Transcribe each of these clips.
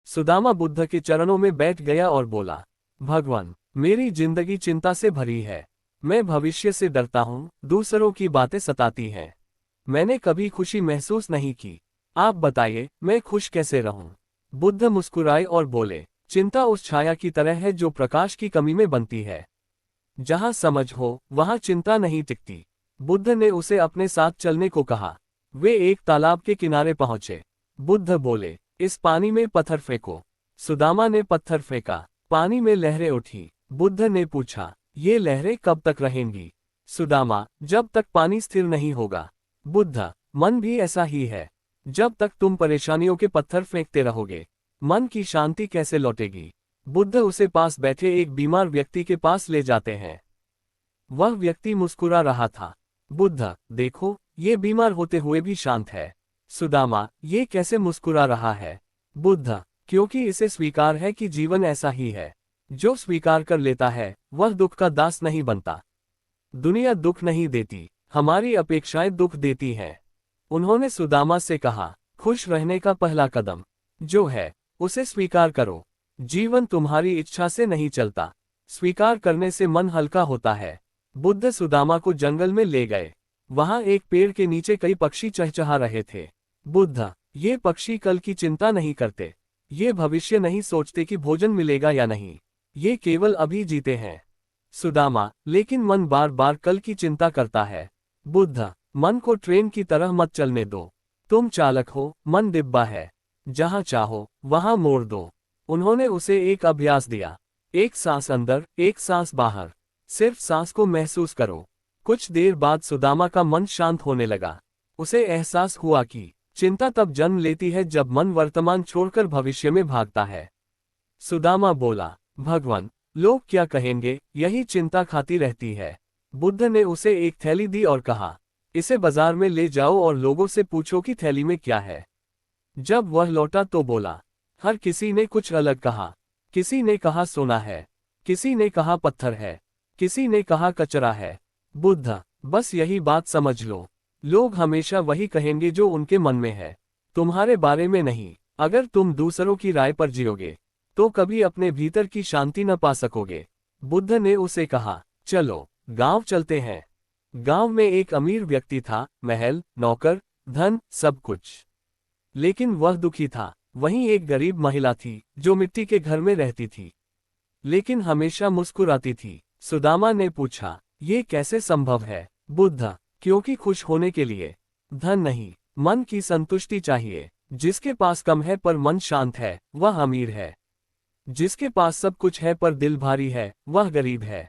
सुदामा बुद्ध के चरणों में बैठ गया और बोला, भगवान, मेरी जिंदगी चिंता से भरी है। मैं भविष्य से डरता हूँ, दूसरों की बातें सताती हैं। मैंने कभी खुशी महसूस नहीं की। आप बताइए, मैं खुश कैसे रहूं? बुद्ध मुस्कुराए और बोले, चिंता उस छाया की तरह है जो प्रकाश की कमी में बनती है। जहां समझ हो, वहां चिंता नहीं टिकती। बुद्ध ने उसे अपने साथ चलने को कहा। वे एक तालाब के किनारे पहुंचे। बुद्ध बोले, इस पानी में पत्थर फेंको। सुदामा ने पत्थर फेंका। पानी में लहरें उठी। बुद्ध ने पूछा, ये लहरें कब तक रहेंगी? सुदामा, जब तक पानी स्थिर नहीं होगा। बुद्ध, मन भी ऐसा ही है। जब तक तुम परेशानियों के पत्थर फेंकते रहोगे, मन की शांति कैसे लौटेगी? बुद्ध उसे पास बैठे एक बीमार व्यक्ति के पास ले जाते हैं। वह व्यक्ति मुस्कुरा रहा था। बुद्ध, देखो, ये बीमार होते हुए भी शांत है। सुदामा, ये कैसे मुस्कुरा रहा है? बुद्ध, क्योंकि इसे स्वीकार है कि जीवन ऐसा ही है। जो स्वीकार कर लेता है, वह दुख का दास नहीं बनता। दुनिया दुख नहीं देती, हमारी अपेक्षाएं दुख देती हैं। उन्होंने सुदामा से कहा, खुश रहने का पहला कदम जो है, उसे स्वीकार करो। जीवन तुम्हारी इच्छा से नहीं चलता, स्वीकार करने से मन हल्का होता है। बुद्ध सुदामा को जंगल में ले गए। वहां एक पेड़ के नीचे कई पक्षी चहचहा रहे थे। बुद्ध, ये पक्षी कल की चिंता नहीं करते। ये भविष्य नहीं सोचते कि भोजन मिलेगा या नहीं। ये केवल अभी जीते हैं। सुदामा, लेकिन मन बार बार कल की चिंता करता है। बुद्ध, मन को ट्रेन की तरह मत चलने दो। तुम चालक हो, मन डिब्बा है। जहां चाहो, वहां मोड़ दो। उन्होंने उसे एक अभ्यास दिया। एक सांस अंदर, एक सांस बाहर। सिर्फ सांस को महसूस करो। कुछ देर बाद सुदामा का मन शांत होने लगा। उसे एहसास हुआ कि चिंता तब जन्म लेती है जब मन वर्तमान छोड़कर भविष्य में भागता है। सुदामा बोला, भगवान, लोग क्या कहेंगे, यही चिंता खाती रहती है। बुद्ध ने उसे एक थैली दी और कहा, इसे बाजार में ले जाओ और लोगों से पूछो कि थैली में क्या है। जब वह लौटा तो बोला, हर किसी ने कुछ अलग कहा। किसी ने कहा सोना है, किसी ने कहा पत्थर है, किसी ने कहा कचरा है। बुद्ध, बस यही बात समझ लो, लोग हमेशा वही कहेंगे जो उनके मन में है, तुम्हारे बारे में नहीं। अगर तुम दूसरों की राय पर जियोगे, तो कभी अपने भीतर की शांति न पा सकोगे। बुद्ध ने उसे कहा, चलो, गांव चलते हैं। गांव में एक अमीर व्यक्ति था, महल, नौकर, धन, सब कुछ। लेकिन वह दुखी था। वहीं एक गरीब महिला थी, जो मिट्टी के घर में रहती थी, लेकिन हमेशा मुस्कुराती थी। सुदामा ने पूछा, ये कैसे संभव है? बुद्ध, क्योंकि खुश होने के लिए धन नहीं, मन की संतुष्टि चाहिए। जिसके पास कम है पर मन शांत है, वह अमीर है। जिसके पास सब कुछ है पर दिल भारी है, वह गरीब है।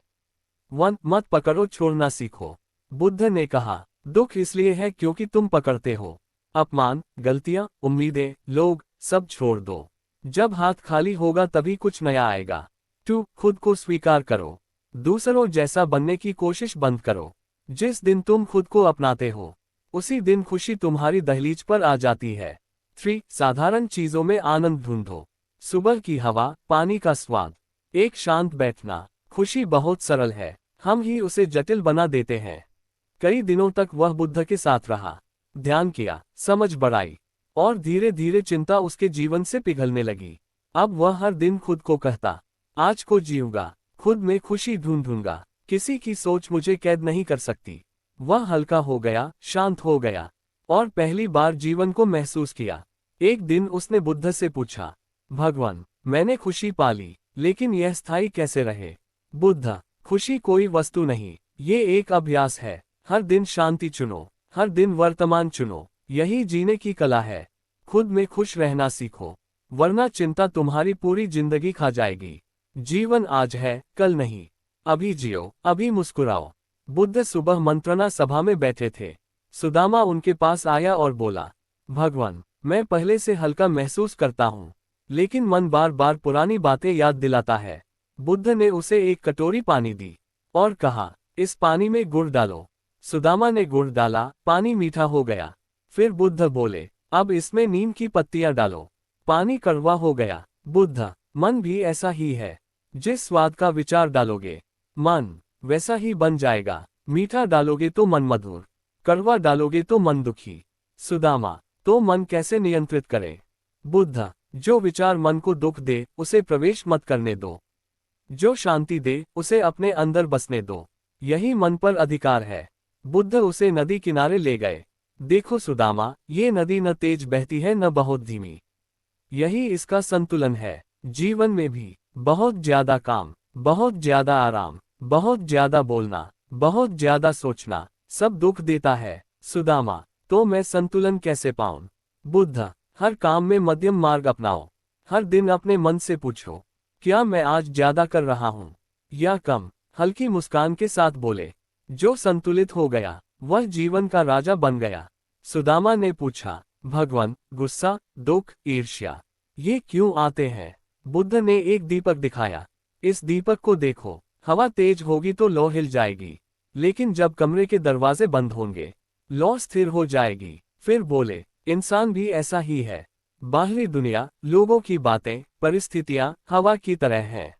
वन मत पकड़ो, छोड़ना सीखो। बुद्ध ने कहा, दुख इसलिए है क्योंकि तुम पकड़ते हो। अपमान, गलतियां, उम्मीदें, लोग, सब छोड़ दो। जब हाथ खाली होगा तभी कुछ नया आएगा। खुद को स्वीकार करो। दूसरों जैसा बनने की कोशिश बंद करो। जिस दिन तुम खुद को अपनाते हो, उसी दिन खुशी तुम्हारी दहलीज पर आ जाती है। 3 साधारण चीजों में आनंद ढूंढो। सुबह की हवा, पानी का स्वाद, एक शांत बैठना। खुशी बहुत सरल है, हम ही उसे जटिल बना देते हैं। कई दिनों तक वह बुद्ध के साथ रहा, ध्यान किया, समझ बढ़ाई, और धीरे धीरे चिंता उसके जीवन से पिघलने लगी। अब वह हर दिन खुद को कहता, आज को जीऊंगा, खुद में खुशी ढूंढूंगा, किसी की सोच मुझे कैद नहीं कर सकती। वह हल्का हो गया, शांत हो गया, और पहली बार जीवन को महसूस किया। एक दिन उसने बुद्ध से पूछा, भगवान, मैंने खुशी पाली, लेकिन यह स्थायी कैसे रहे? बुद्ध, खुशी कोई वस्तु नहीं, ये एक अभ्यास है। हर दिन शांति चुनो, हर दिन वर्तमान चुनो, यही जीने की कला है। खुद में खुश रहना सीखो, वरना चिंता तुम्हारी पूरी जिंदगी खा जाएगी। जीवन आज है, कल नहीं। अभी जियो, अभी मुस्कुराओ। बुद्ध सुबह मंत्रणा सभा में बैठे थे। सुदामा उनके पास आया और बोला, भगवान, मैं पहले से हल्का महसूस करता हूँ, लेकिन मन बार बार पुरानी बातें याद दिलाता है। बुद्ध ने उसे एक कटोरी पानी दी और कहा, इस पानी में गुड़ डालो। सुदामा ने गुड़ डाला, पानी मीठा हो गया। फिर बुद्ध बोले, अब इसमें नीम की पत्तियां डालो। पानी कड़वा हो गया। बुद्ध, मन भी ऐसा ही है, जिस स्वाद का विचार डालोगे, मन वैसा ही बन जाएगा। मीठा डालोगे तो मन मधुर, कड़वा डालोगे तो मन दुखी। सुदामा, तो मन कैसे नियंत्रित करें? बुद्ध, जो विचार मन को दुख दे उसे प्रवेश मत करने दो। जो शांति दे उसे अपने अंदर बसने दो। यही मन पर अधिकार है। बुद्ध उसे नदी किनारे ले गए। देखो सुदामा, ये नदी न तेज बहती है न बहुत धीमी। यही इसका संतुलन है। जीवन में भी बहुत ज्यादा काम, बहुत ज्यादा आराम, बहुत ज्यादा बोलना, बहुत ज्यादा सोचना सब दुख देता है। सुदामा, तो मैं संतुलन कैसे पाऊं? बुद्ध, हर काम में मध्यम मार्ग अपनाओ। हर दिन अपने मन से पूछो, क्या मैं आज ज्यादा कर रहा हूं या कम? हल्की मुस्कान के साथ बोले। जो संतुलित हो गया वह जीवन का राजा बन गया। सुदामा ने पूछा, भगवान, गुस्सा, दुख, ईर्ष्या ये क्यों आते हैं? बुद्ध ने एक दीपक दिखाया। इस दीपक को देखो, हवा तेज होगी तो लौ हिल जाएगी, लेकिन जब कमरे के दरवाजे बंद होंगे लौ स्थिर हो जाएगी। फिर बोले, इंसान भी ऐसा ही है। बाहरी दुनिया, लोगों की बातें, परिस्थितियां हवा की तरह हैं।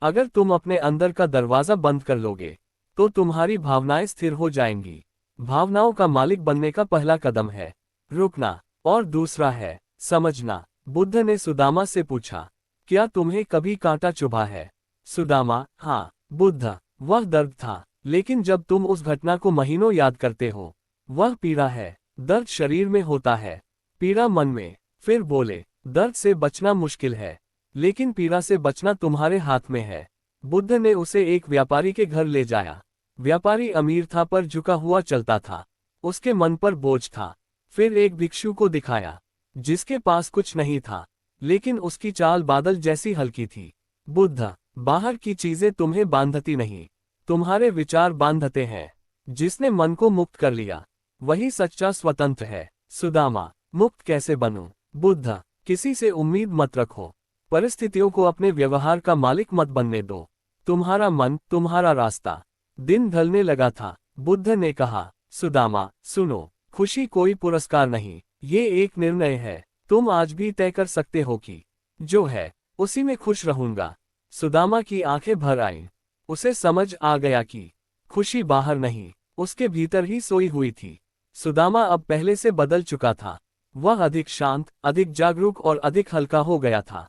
अगर तुम अपने अंदर का दरवाजा बंद कर लोगे तो तुम्हारी भावनाएं स्थिर हो जाएंगी। भावनाओं का मालिक बनने का पहला कदम है रुकना, और दूसरा है समझना। बुद्ध ने सुदामा से पूछा, क्या तुम्हें कभी कांटा चुभा है? सुदामा, हाँ। बुद्ध, वह दर्द था, लेकिन जब तुम उस घटना को महीनों याद करते हो वह पीड़ा है। दर्द शरीर में होता है, पीड़ा मन में। फिर बोले, दर्द से बचना मुश्किल है, लेकिन पीड़ा से बचना तुम्हारे हाथ में है। बुद्ध ने उसे एक व्यापारी के घर ले जाया। व्यापारी अमीर था पर झुका हुआ चलता था। उसके मन पर बोझ था। फिर एक भिक्षु को दिखाया जिसके पास कुछ नहीं था, लेकिन उसकी चाल बादल जैसी हल्की थी। बुद्ध, बाहर की चीजें तुम्हें बांधती नहीं, तुम्हारे विचार बांधते हैं। जिसने मन को मुक्त कर लिया वही सच्चा स्वतंत्र है। सुदामा, मुक्त कैसे बनूं? बुद्ध, किसी से उम्मीद मत रखो। परिस्थितियों को अपने व्यवहार का मालिक मत बनने दो। तुम्हारा मन, तुम्हारा रास्ता। दिन ढलने लगा था। बुद्ध ने कहा, सुदामा सुनो, खुशी कोई पुरस्कार नहीं, ये एक निर्णय है। तुम आज भी तय कर सकते हो कि जो है उसी में खुश रहूंगा। सुदामा की आंखें भर आईं। उसे समझ आ गया कि खुशी बाहर नहीं, उसके भीतर ही सोई हुई थी। सुदामा अब पहले से बदल चुका था। वह अधिक शांत, अधिक जागरूक और अधिक हल्का हो गया था।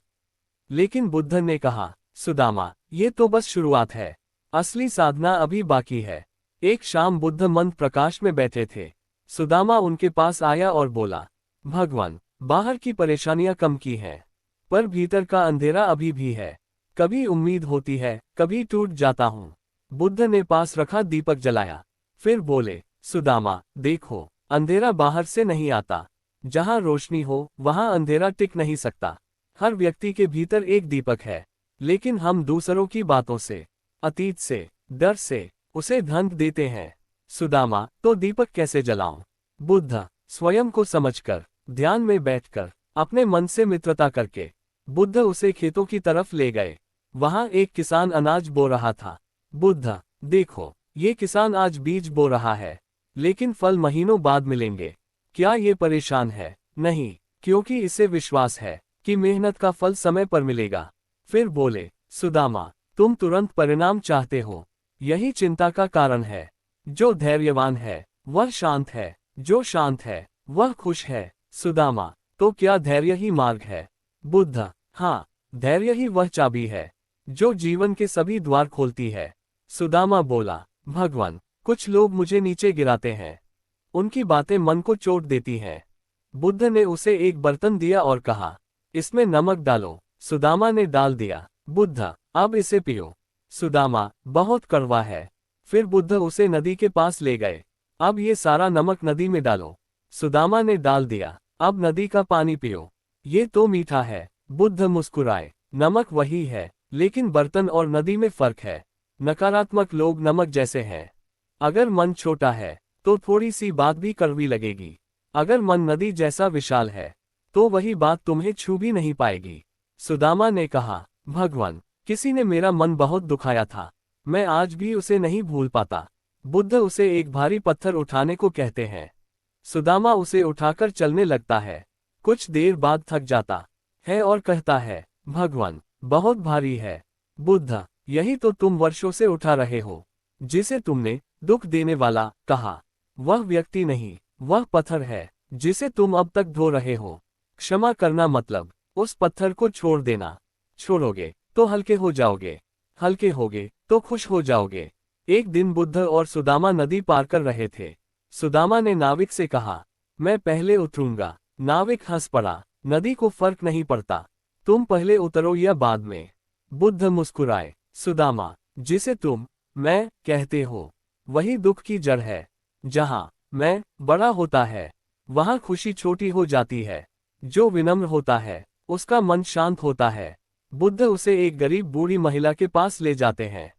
लेकिन बुद्ध ने कहा, सुदामा, ये तो बस शुरुआत है, असली साधना अभी बाकी है। एक शाम बुद्ध मंद प्रकाश में बैठे थे। सुदामा उनके पास आया और बोला, भगवान, बाहर की परेशानियां कम की हैं, पर भीतर का अंधेरा अभी भी है। कभी उम्मीद होती है, कभी टूट जाता हूँ। बुद्ध ने पास रखा दीपक जलाया। फिर बोले, सुदामा देखो, अंधेरा बाहर से नहीं आता। जहाँ रोशनी हो वहाँ अंधेरा टिक नहीं सकता। हर व्यक्ति के भीतर एक दीपक है, लेकिन हम दूसरों की बातों से, अतीत से, डर से उसे ढंक देते हैं। सुदामा, तो दीपक कैसे जलाऊं? बुद्ध, स्वयं को समझकर, ध्यान में बैठकर, अपने मन से मित्रता करके। बुद्ध उसे खेतों की तरफ ले गए। वहां एक किसान अनाज बो रहा था। बुद्ध, देखो, ये किसान आज बीज बो रहा है, लेकिन फल महीनों बाद मिलेंगे। क्या ये परेशान है? नहीं, क्योंकि इसे विश्वास है कि मेहनत का फल समय पर मिलेगा। फिर बोले, सुदामा, तुम तुरंत परिणाम चाहते हो, यही चिंता का कारण है। जो धैर्यवान है वह शांत है, जो शांत है वह खुश है। सुदामा, तो क्या धैर्य ही मार्ग है? बुद्ध, हाँ, धैर्य ही वह चाबी है जो जीवन के सभी द्वार खोलती है। सुदामा बोला, भगवान, कुछ लोग मुझे नीचे गिराते हैं, उनकी बातें मन को चोट देती हैं। बुद्ध ने उसे एक बर्तन दिया और कहा, इसमें नमक डालो। सुदामा ने डाल दिया। बुद्ध, अब इसे पियो। सुदामा, बहुत कड़वा है। फिर बुद्ध उसे नदी के पास ले गए। अब ये सारा नमक नदी में डालो। सुदामा ने डाल दिया। अब नदी का पानी पियो। ये तो मीठा है। बुद्ध मुस्कुराए। नमक वही है, लेकिन बर्तन और नदी में फर्क है। नकारात्मक लोग नमक जैसे हैं। अगर मन छोटा है तो थोड़ी सी बात भी कड़वी लगेगी। अगर मन नदी जैसा विशाल है तो वही बात तुम्हें छू भी नहीं पाएगी। सुदामा ने कहा, भगवान, किसी ने मेरा मन बहुत दुखाया था, मैं आज भी उसे नहीं भूल पाता। बुद्ध उसे एक भारी पत्थर उठाने को कहते हैं। सुदामा उसे उठाकर चलने लगता है। कुछ देर बाद थक जाता है और कहता है, भगवान, बहुत भारी है। बुद्ध, यही तो तुम वर्षों से उठा रहे हो। जिसे तुमने दुख देने वाला कहा, वह व्यक्ति नहीं, वह पत्थर है जिसे तुम अब तक धो रहे हो। क्षमा करना मतलब उस पत्थर को छोड़ देना। छोड़ोगे तो हल्के हो जाओगे, हल्के होगे तो खुश हो जाओगे। एक दिन बुद्ध और सुदामा नदी पार कर रहे थे। सुदामा ने नाविक से कहा, मैं पहले उतरूंगा। नाविक हंस पड़ा, नदी को फर्क नहीं पड़ता, तुम पहले उतरो या बाद में। बुद्ध मुस्कुराए, सुदामा, जिसे तुम मैं कहते हो वही दुख की जड़ है। जहां मैं बड़ा होता है वहां खुशी छोटी हो जाती है। जो विनम्र होता है उसका मन शांत होता है। बुद्ध उसे एक गरीब बूढ़ी महिला के पास ले जाते हैं,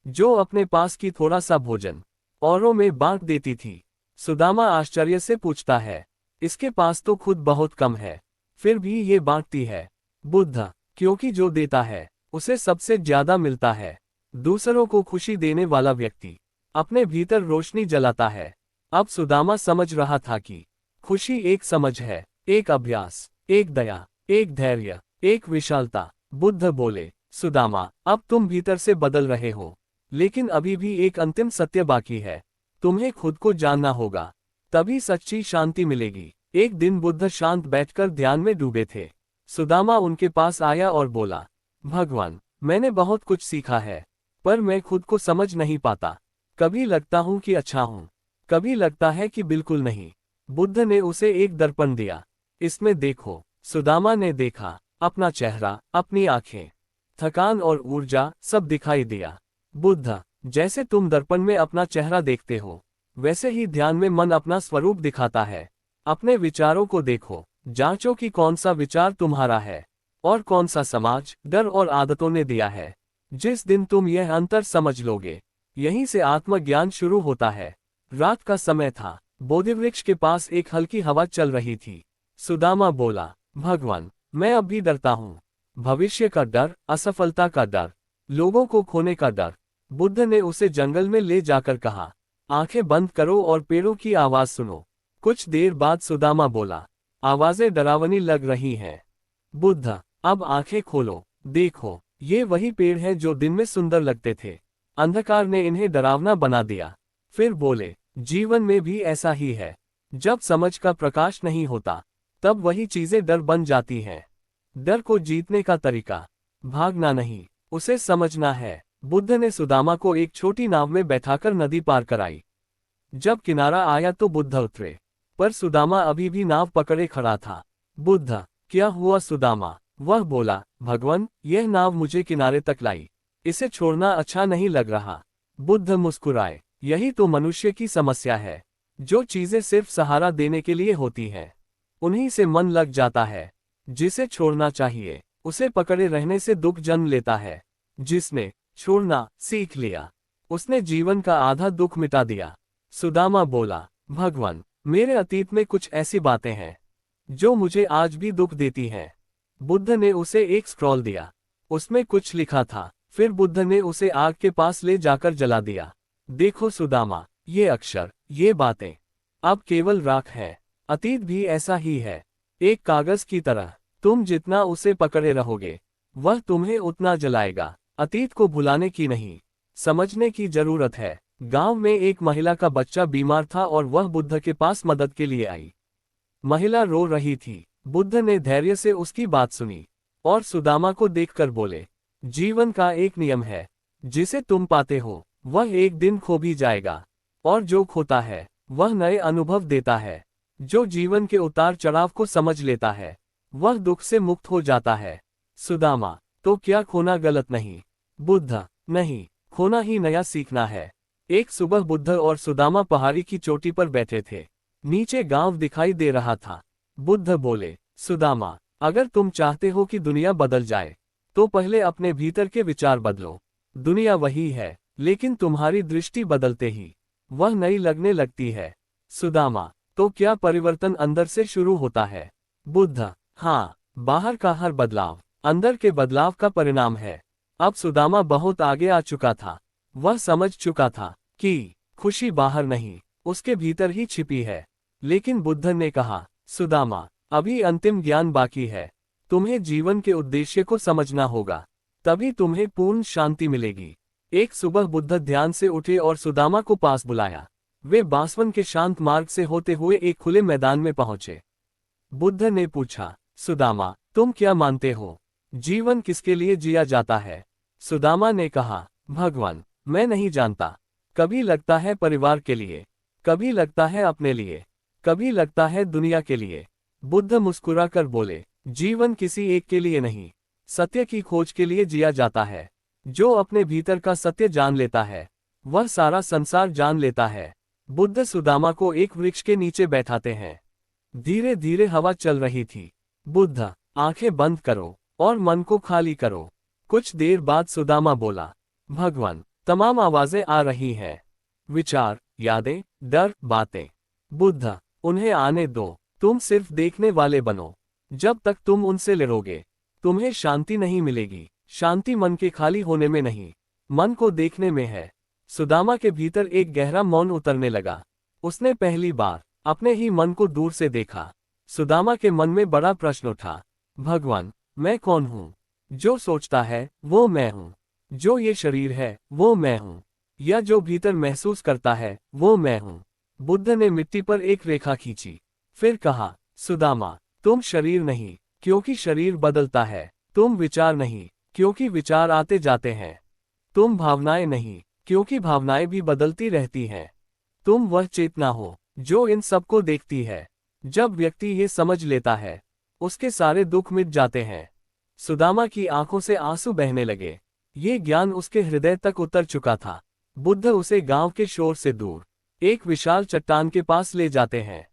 जो अपने पास की थोड़ा सा भोजन औरों में बांट देती थी। सुदामा आश्चर्य से पूछता है, इसके पास तो खुद बहुत कम है, फिर भी ये बांटती है। बुद्ध, क्योंकि जो देता है उसे सबसे ज्यादा मिलता है। दूसरों को खुशी देने वाला व्यक्ति अपने भीतर रोशनी जलाता है। अब सुदामा समझ रहा था कि खुशी एक समझ है, एक अभ्यास, एक दया, एक धैर्य, एक विशालता। बुद्ध बोले, सुदामा, अब तुम भीतर से बदल रहे हो, लेकिन अभी भी एक अंतिम सत्य बाकी है। तुम्हें खुद को जानना होगा, तभी सच्ची शांति मिलेगी। एक दिन बुद्ध शांत बैठकर ध्यान में डूबे थे। सुदामा उनके पास आया और बोला, भगवान, मैंने बहुत कुछ सीखा है, पर मैं खुद को समझ नहीं पाता। कभी लगता हूं कि अच्छा हूं, कभी लगता है कि बिल्कुल नहीं। बुद्ध ने उसे एक दर्पण दिया, इसमें देखो। सुदामा ने देखा, अपना चेहरा, अपनी आंखें, थकान और ऊर्जा सब दिखाई दिया। बुद्ध, जैसे तुम दर्पण में अपना चेहरा देखते हो, वैसे ही ध्यान में मन अपना स्वरूप दिखाता है। अपने विचारों को देखो, जांचो कि कौन सा विचार तुम्हारा है और कौन सा समाज, डर और आदतों ने दिया है। जिस दिन तुम यह अंतर समझ लोगे, यहीं से आत्मज्ञान शुरू होता है। रात का समय था, बोधिवृक्ष के पास एक हल्की हवा चल रही थी। सुदामा बोला, भगवान, मैं अब भी डरता हूँ। भविष्य का डर, असफलता का डर, लोगों को खोने का डर। बुद्ध ने उसे जंगल में ले जाकर कहा, आंखें बंद करो और पेड़ों की आवाज सुनो। कुछ देर बाद सुदामा बोला, आवाजें डरावनी लग रही हैं। बुद्ध, अब आंखें खोलो, देखो, ये वही पेड़ हैं जो दिन में सुंदर लगते थे। अंधकार ने इन्हें डरावना बना दिया। फिर बोले, जीवन में भी ऐसा ही है। जब समझ का प्रकाश नहीं होता, तब वही चीजें डर बन जाती हैं। डर को जीतने का तरीका भागना नहीं, उसे समझना है। बुद्ध ने सुदामा को एक छोटी नाव में बैठाकर नदी पार कराई। जब किनारा आया तो बुद्ध उतरे, पर सुदामा अभी भी नाव पकड़े खड़ा था। बुद्ध, क्या हुआ सुदामा? वह बोला, भगवान, यह नाव मुझे किनारे तक लाई, इसे छोड़ना अच्छा नहीं लग रहा। बुद्ध मुस्कुराए, यही तो मनुष्य की समस्या है। जो चीजें सिर्फ सहारा देने के लिए होती हैं, उन्हीं से मन लग जाता है। जिसे छोड़ना चाहिए, उसे पकड़े रहने से दुख जन्म लेता है। जिसने छोड़ना सीख लिया, उसने जीवन का आधा दुख मिटा दिया। सुदामा बोला, भगवान, मेरे अतीत में कुछ ऐसी बातें हैं जो मुझे आज भी दुख देती हैं। बुद्ध ने उसे एक स्क्रॉल दिया, उसमें कुछ लिखा था। फिर बुद्ध ने उसे आग के पास ले जाकर जला दिया। देखो सुदामा, ये अक्षर, ये बातें अब केवल राख है। अतीत भी ऐसा ही है, एक कागज की तरह। तुम जितना उसे पकड़े रहोगे, वह तुम्हें उतना जलाएगा। अतीत को भुलाने की नहीं, समझने की जरूरत है। गांव में एक महिला का बच्चा बीमार था और वह बुद्ध के पास मदद के लिए आई। महिला रो रही थी। बुद्ध ने धैर्य से उसकी बात सुनी और सुदामा को देखकर बोले, जीवन का एक नियम है, जिसे तुम पाते हो वह एक दिन खो भी जाएगा, और जो खोता है वह नए अनुभव देता है। जो जीवन के उतार चढ़ाव को समझ लेता है, वह दुख से मुक्त हो जाता है। सुदामा, तो क्या खोना गलत नहीं? बुद्ध, नहीं, खोना ही नया सीखना है। एक सुबह बुद्ध और सुदामा पहाड़ी की चोटी पर बैठे थे। नीचे गांव दिखाई दे रहा था। बुद्ध बोले, सुदामा, अगर तुम चाहते हो कि दुनिया बदल जाए, तो पहले अपने भीतर के विचार बदलो। दुनिया वही है, लेकिन तुम्हारी दृष्टि बदलते ही वह नई लगने लगती है। सुदामा, तो क्या परिवर्तन अंदर से शुरू होता है? बुद्ध, हाँ, बाहर का हर बदलाव अंदर के बदलाव का परिणाम है। अब सुदामा बहुत आगे आ चुका था। वह समझ चुका था कि खुशी बाहर नहीं, उसके भीतर ही छिपी है। लेकिन बुद्ध ने कहा, सुदामा, अभी अंतिम ज्ञान बाकी है। तुम्हें जीवन के उद्देश्य को समझना होगा, तभी तुम्हें पूर्ण शांति मिलेगी। एक सुबह बुद्ध ध्यान से उठे और सुदामा को पास बुलाया। वे बांसवन के शांत मार्ग से होते हुए एक खुले मैदान में पहुंचे। बुद्ध ने पूछा, सुदामा, तुम क्या मानते हो? जीवन किसके लिए जिया जाता है? सुदामा ने कहा, भगवान, मैं नहीं जानता। कभी लगता है परिवार के लिए, कभी लगता है अपने लिए, कभी लगता है दुनिया के लिए। बुद्ध मुस्कुराकर बोले, जीवन किसी एक के लिए नहीं, सत्य की खोज के लिए जिया जाता है। जो अपने भीतर का सत्य जान लेता है, वह सारा संसार जान लेता है। बुद्ध सुदामा को एक वृक्ष के नीचे बैठाते हैं। धीरे धीरे हवा चल रही थी। बुद्ध, आंखें बंद करो और मन को खाली करो। कुछ देर बाद सुदामा बोला, भगवान, तमाम आवाजें आ रही हैं। विचार, यादें, डर, बातें। बुद्ध, उन्हें आने दो, तुम सिर्फ देखने वाले बनो। जब तक तुम उनसे लड़ोगे, तुम्हें शांति नहीं मिलेगी। शांति मन के खाली होने में नहीं, मन को देखने में है। सुदामा के भीतर एक गहरा मौन उतरने लगा। उसने पहली बार अपने ही मन को दूर से देखा। सुदामा के मन में बड़ा प्रश्न उठा, भगवान, मैं कौन हूँ? जो सोचता है वो मैं हूँ, जो ये शरीर है वो मैं हूँ, या जो भीतर महसूस करता है वो मैं हूँ। बुद्ध ने मिट्टी पर एक रेखा खींची, फिर कहा, सुदामा, तुम शरीर नहीं, क्योंकि शरीर बदलता है। तुम विचार नहीं, क्योंकि विचार आते जाते हैं। तुम भावनाएं नहीं, क्योंकि भावनाएं भी बदलती रहती हैं। तुम वह चेतना हो जो इन सबको देखती है। जब व्यक्ति ये समझ लेता है, उसके सारे दुख मिट जाते हैं। सुदामा की आंखों से आंसू बहने लगे। ये ज्ञान उसके हृदय तक उतर चुका था। बुद्ध उसे गांव के शोर से दूर एक विशाल चट्टान के पास ले जाते हैं।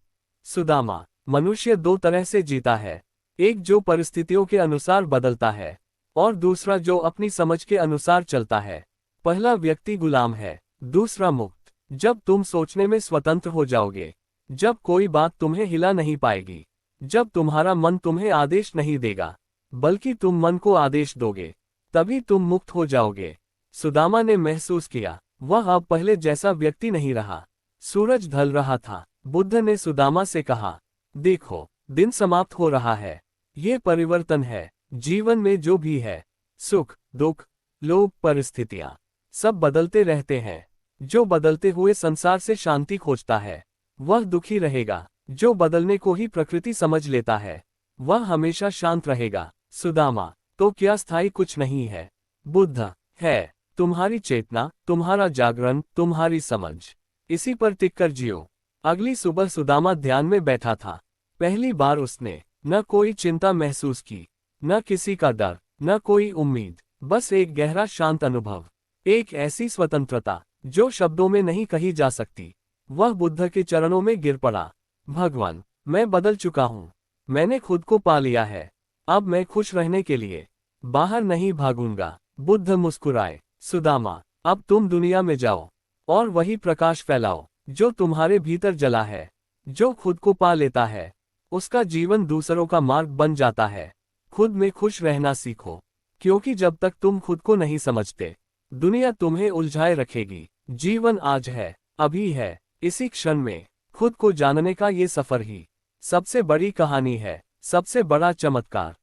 सुदामा, मनुष्य दो तरह से जीता है, एक जो परिस्थितियों के अनुसार बदलता है, और दूसरा जो अपनी समझ के अनुसार चलता है। पहला व्यक्ति गुलाम है, दूसरा मुक्त। जब तुम सोचने में स्वतंत्र हो जाओगे, जब कोई बात तुम्हें हिला नहीं पाएगी, जब तुम्हारा मन तुम्हें आदेश नहीं देगा, बल्कि तुम मन को आदेश दोगे, तभी तुम मुक्त हो जाओगे। सुदामा ने महसूस किया, वह अब पहले जैसा व्यक्ति नहीं रहा। सूरज ढल रहा था। बुद्ध ने सुदामा से कहा, देखो, दिन समाप्त हो रहा है। ये परिवर्तन है। जीवन में जो भी है, सुख, दुख, लोभ, परिस्थितियां, सब बदलते रहते हैं। जो बदलते हुए संसार से शांति खोजता है, वह दुखी रहेगा। जो बदलने को ही प्रकृति समझ लेता है, वह हमेशा शांत रहेगा। सुदामा, तो क्या स्थायी कुछ नहीं है? बुद्ध, है। तुम्हारी चेतना, तुम्हारा जागरण, तुम्हारी समझ। इसी पर टिककर जियो। अगली सुबह सुदामा ध्यान में बैठा था। पहली बार उसने न कोई चिंता महसूस की, न किसी का डर, न कोई उम्मीद, बस एक गहरा शांत अनुभव, एक ऐसी स्वतंत्रता जो शब्दों में नहीं कही जा सकती। वह बुद्ध के चरणों में गिर पड़ा। भगवान, मैं बदल चुका हूँ। मैंने खुद को पा लिया है। अब मैं खुश रहने के लिए बाहर नहीं भागूंगा। बुद्ध मुस्कुराए, सुदामा, अब तुम दुनिया में जाओ और वही प्रकाश फैलाओ जो तुम्हारे भीतर जला है। जो खुद को पा लेता है, उसका जीवन दूसरों का मार्ग बन जाता है। खुद में खुश रहना सीखो, क्योंकि जब तक तुम खुद को नहीं समझते, दुनिया तुम्हें उलझाए रखेगी। जीवन आज है, अभी है, इसी क्षण में। खुद को जानने का ये सफर ही सबसे बड़ी कहानी है, सबसे बड़ा चमत्कार।